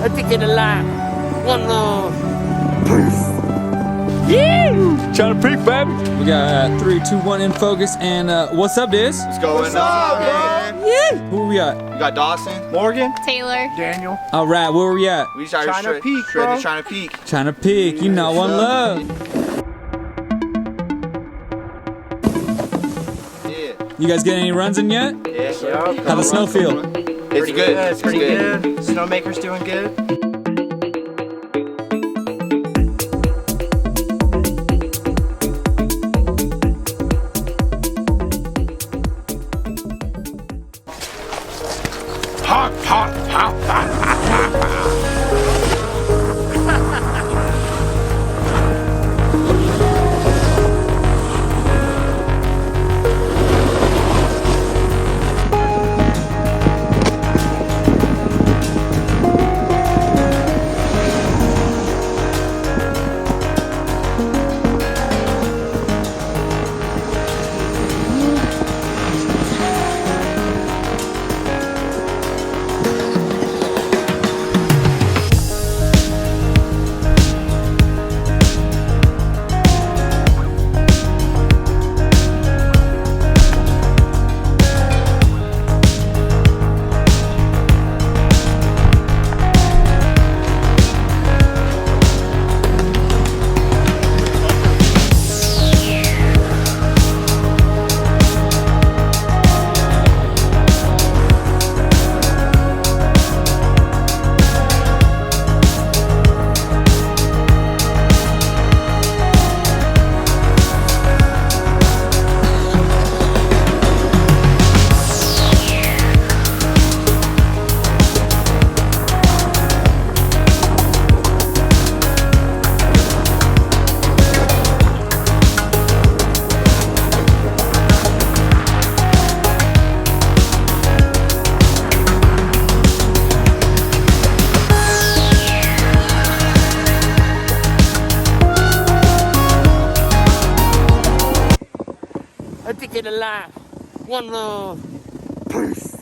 Addicted2Life 1Love. Trying to peek, baby. We got 3, 2, 1 in focus. And what's up, Diz? What's going on, man? Yeah. Who we got? You got Dawson, Morgan, Taylor, Daniel. All right, where we at? we just out here Trying to peek, shredded, bro. trying to peek. Trying to peek. You know, one love. Yeah. You guys get any runs in yet? Yeah. How the snow feel? It's good. It's pretty good. Snowmaker's doing good. Addicted2Life 1Love. Peace.